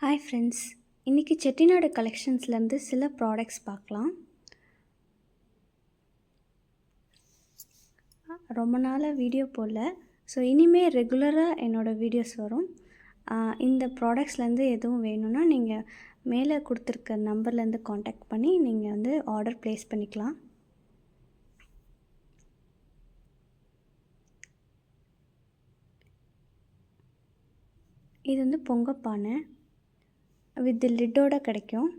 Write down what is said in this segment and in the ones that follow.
Hi friends, இன்றைக்கி செட்டிநாடு கலெக்ஷன்ஸ்லேருந்து சில products பார்க்கலாம். ரொம்ப நாளாக வீடியோ போடல. ஸோ இனிமேல் ரெகுலராக என்னோடய வீடியோஸ் வரும். இந்த ப்ராடக்ட்ஸ்லேருந்து எதுவும் வேணும்னா நீங்கள் மேலே கொடுத்துருக்க நம்பர்லேருந்து காண்டாக்ட் பண்ணி நீங்கள் வந்து ஆர்டர் ப்ளேஸ் பண்ணிக்கலாம். இது வந்து பொங்கப்பானை வித் லிட்டோட கிடைக்கும்.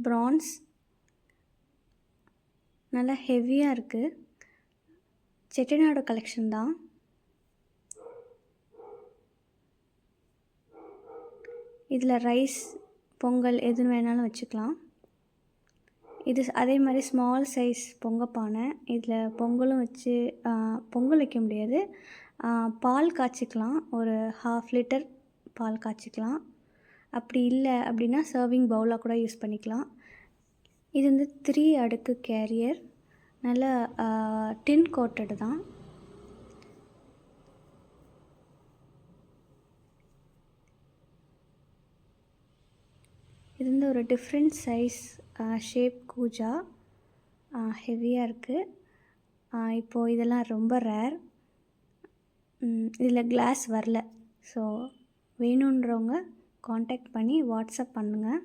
பிரான்ஸ் நல்லா ஹெவியாக இருக்குது. செட்டிநாடு கலெக்ஷன் தான். இதில் ரைஸ் பொங்கல் எது வேணாலும் வச்சுக்கலாம். இது அதே மாதிரி ஸ்மால் சைஸ் பொங்கப்பானை. இதில் பொங்கலும் வச்சு பொங்கல் வைக்க முடியாது. பால் காய்ச்சிக்கலாம். ஒரு 1/2 லிட்டர் பால் காய்ச்சிக்கலாம். அப்படி இல்லை அப்படின்னா சர்விங் பவுலாக கூட யூஸ் பண்ணிக்கலாம். இது வந்து 3 அடுக்கு கேரியர். நல்லா டின் கோட்டடு தான். இது வந்து ஒரு டிஃப்ரெண்ட் சைஸ் ஷேப் கூஜா. ஹெவியாக இருக்குது. இப்போது இதெல்லாம் ரொம்ப ரேர். இதில் கிளாஸ் வரல. ஸோ வேணுன்றவங்க காண்டாக்ட் பண்ணி வாட்ஸ்அப் பண்ணுங்கள்.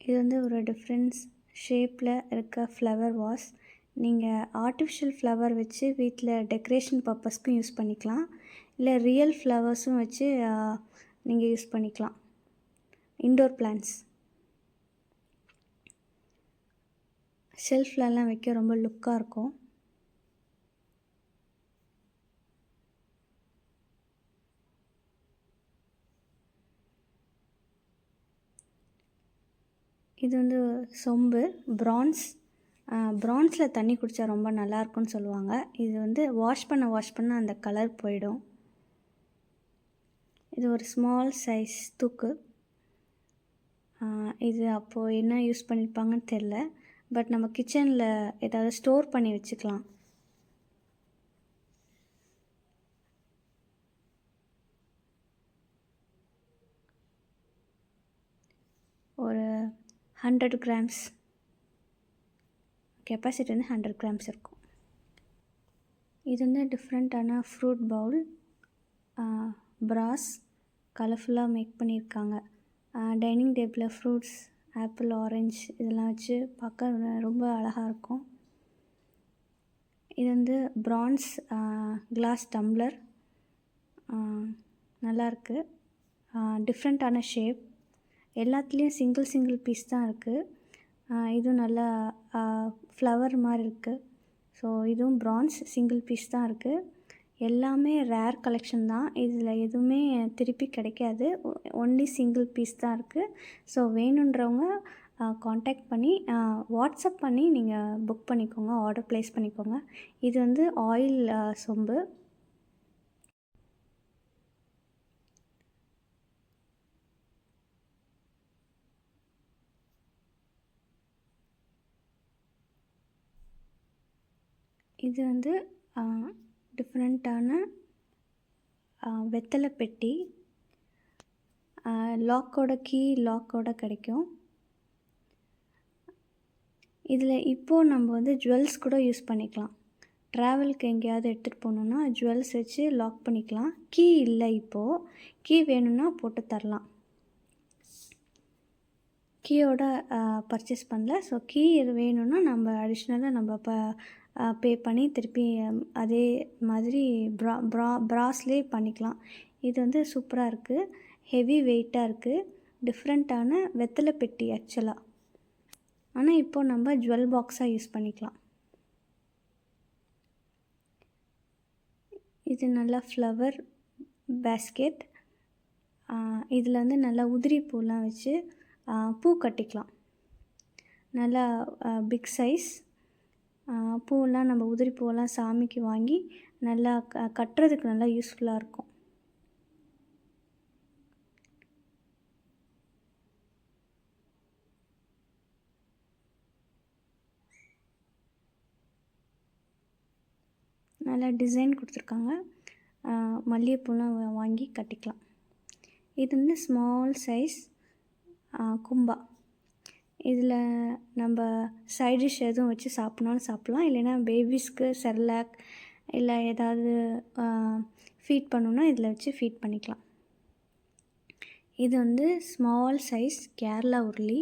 இது வந்து ஒரு டிஃப்ரெண்ட்ஸ் ஷேப்பில் இருக்க ஃப்ளவர் வாஸ். நீங்கள் ஆர்டிஃபிஷியல் ஃப்ளவர் வச்சு வீட்டில் டெக்கரேஷன் பர்பஸ்க்கும் யூஸ் பண்ணிக்கலாம். இல்லை ரியல் ஃப்ளவர்ஸும் வச்சு நீங்கள் யூஸ் பண்ணிக்கலாம். இன்டோர் பிளான்ட்ஸ் ஷெல்ஃப்லலாம் வைக்க ரொம்ப லுக்காக இருக்கும். இது வந்து சொம்பு பிரான்ஸில் தண்ணி குடித்தா ரொம்ப நல்லாயிருக்குன்னு சொல்லுவாங்க. இது வந்து வாஷ் பண்ண அந்த கலர் போயிடும். இது ஒரு ஸ்மால் சைஸ் தூக்கு. இது அப்போது என்ன யூஸ் பண்ணியிருப்பாங்கன்னு தெரில. பட் நம்ம கிச்சனில் ஏதாவது ஸ்டோர் பண்ணி வச்சுக்கலாம். ஒரு 100 கிராம்ஸ் கெப்பாசிட்டி வந்து 100 கிராம்ஸ் இருக்கும். இது வந்து டிஃப்ரெண்ட்டான ஃப்ரூட் பவுல். பிராஸ் கலர்ஃபுல்லாக மேக் பண்ணியிருக்காங்க. டைனிங் டேபிளில் ஃப்ரூட்ஸ் ஆப்பிள் ஆரஞ்சு இதெல்லாம் வச்சு பார்க்க ரொம்ப அழகாக இருக்கும். இது வந்து பிரான்ஸ் கிளாஸ் டம்ளர். நல்லாயிருக்கு. டிஃப்ரெண்ட்டான ஷேப். எல்லாத்துலேயும் சிங்கிள் பீஸ் தான் இருக்குது. இதுவும் நல்லா ஃப்ளவர் மாதிரி இருக்குது. ஸோ இதுவும் பிரான்ஸ் சிங்கிள் பீஸ் தான் இருக்குது. எல்லாமே ரேர் கலெக்ஷன் தான். இதில் எதுவுமே திருப்பி கிடைக்காது. ஒன்லி சிங்கிள் பீஸ் தான் இருக்குது. ஸோ வேணுன்றவங்க காண்டாக்ட் பண்ணி வாட்ஸ்அப் பண்ணி நீங்கள் புக் பண்ணிக்கோங்க, ஆர்டர் ப்ளேஸ் பண்ணிக்கோங்க. இது வந்து ஆயில் சொம்பு. இது வந்து டிஃப்ரெண்ட்டான வெத்தலை பெட்டி. லாக்கோட கிடைக்கும். இதில் இப்போது நம்ம வந்து ஜுவல்ஸ் கூட யூஸ் பண்ணிக்கலாம். ட்ராவலுக்கு எங்கேயாவது எடுத்துகிட்டு போகணுன்னா ஜுவல்ஸ் வச்சு லாக் பண்ணிக்கலாம். கீ இல்லை, இப்போது கீ வேணும்னா போட்டு தரலாம். கீயோட பர்ச்சேஸ் பண்ணல. ஸோ கீ வேணும்னா நம்ம அடிஷ்னலாக நம்ம பே பண்ணி திருப்பி அதே மாதிரி பிராஸ்லேயே பண்ணிக்கலாம். இது வந்து சூப்பராக இருக்குது. ஹெவி வெயிட்டாக இருக்குது. டிஃப்ரெண்ட்டான வெத்தலை பெட்டி ஆக்சுவலாக. ஆனால் இப்போது நம்ம ஜுவல் பாக்ஸாக யூஸ் பண்ணிக்கலாம். இது நல்லா ஃப்ளவர் பேஸ்கெட். இதில் வந்து நல்லா உதிரி பூலாம் வச்சு பூ கட்டிக்கலாம். நல்லா பிக் சைஸ் பூவெல்லாம் நம்ம உதிரி பூவெல்லாம் சாமிக்கு வாங்கி நல்லா கட்டுறதுக்கு நல்லா யூஸ்ஃபுல்லாக இருக்கும். நல்லா டிசைன் கொடுத்துருக்காங்க. மல்லிகைப்பூலாம் வாங்கி கட்டிக்கலாம். இது வந்து ஸ்மால் சைஸ் கும்பா. இதில் நம்ம சைட் டிஷ் எதுவும் வச்சு சாப்பிட்னாலும் சாப்பிட்லாம். இல்லைன்னா பேபிஸ்க்கு செர்லாக் இல்லை ஏதாவது ஃபீட் பண்ணணுன்னா இதில் வச்சு ஃபீட் பண்ணிக்கலாம். இது வந்து ஸ்மால் சைஸ் கேரளா உருளி.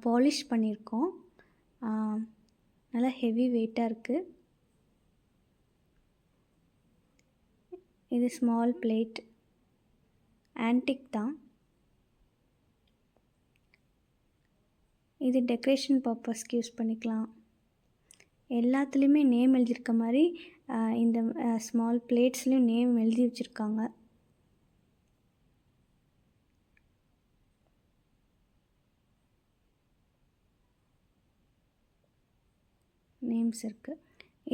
பாலிஷ் பண்ணியிருக்கோம். நல்லா ஹெவி வெயிட்டாக இருக்குது. இது ஸ்மால் பிளேட். ஆன்டிக் தான். இது டெக்கரேஷன் பர்பஸ்க்கு யூஸ் பண்ணிக்கலாம். எல்லாத்துலேயுமே நேம் எழுதியிருக்க மாதிரி இந்த ஸ்மால் பிளேட்ஸ்லேயும் நேம் எழுதி வச்சுருக்காங்க. நேம்ஸ் இருக்குது.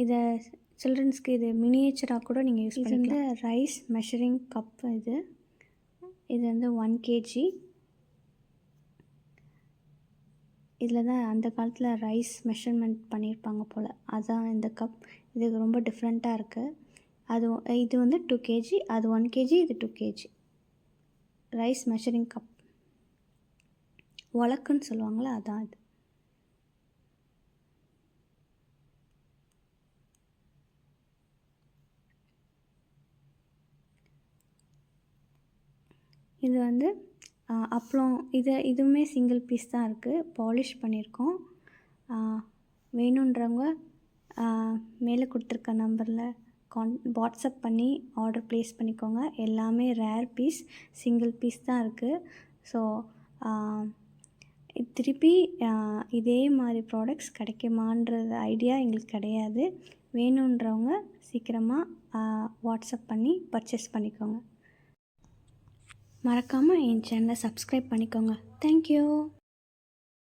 இதை சில்ட்ரன்ஸ்க்கு இது மினியேச்சராக கூட நீங்கள் யூஸ் பண்ணிக்கலாம். இது வந்து ரைஸ் மெஷரிங் கப். இது வந்து 1 kg. இதில் தான் அந்த காலத்தில் ரைஸ் மெஷர்மெண்ட் பண்ணியிருப்பாங்க போல். அதுதான் இந்த கப். இது ரொம்ப டிஃப்ரெண்ட்டாக இருக்குது. இது வந்து 2 kg, அது 1 kg, இது 2 kg. Rice measuring cup. உலக்குன்னு சொல்லுவாங்களே, அதான் இது. இது வந்து அப்பளம். இதுவுமே சிங்கிள் பீஸ் தான் இருக்குது. பாலிஷ் பண்ணியிருக்கோம். வேணுன்றவங்க மேலே கொடுத்துருக்க நம்பரில் வாட்ஸ்அப் பண்ணி ஆர்டர் ப்ளேஸ் பண்ணிக்கோங்க. எல்லாமே ரேர் பீஸ், சிங்கிள் பீஸ் தான் இருக்குது. ஸோ திருப்பி இதே மாதிரி ப்ராடக்ட்ஸ் கிடைக்குமான்றது ஐடியா எங்களுக்கு கிடையாது. வேணுன்றவங்க சீக்கிரமாக வாட்ஸ்அப் பண்ணி பர்ச்சேஸ் பண்ணிக்கோங்க. மறக்காமல் என் சேனலை சப்ஸ்கிரைப் பண்ணிக்கோங்க. தேங்க்யூ.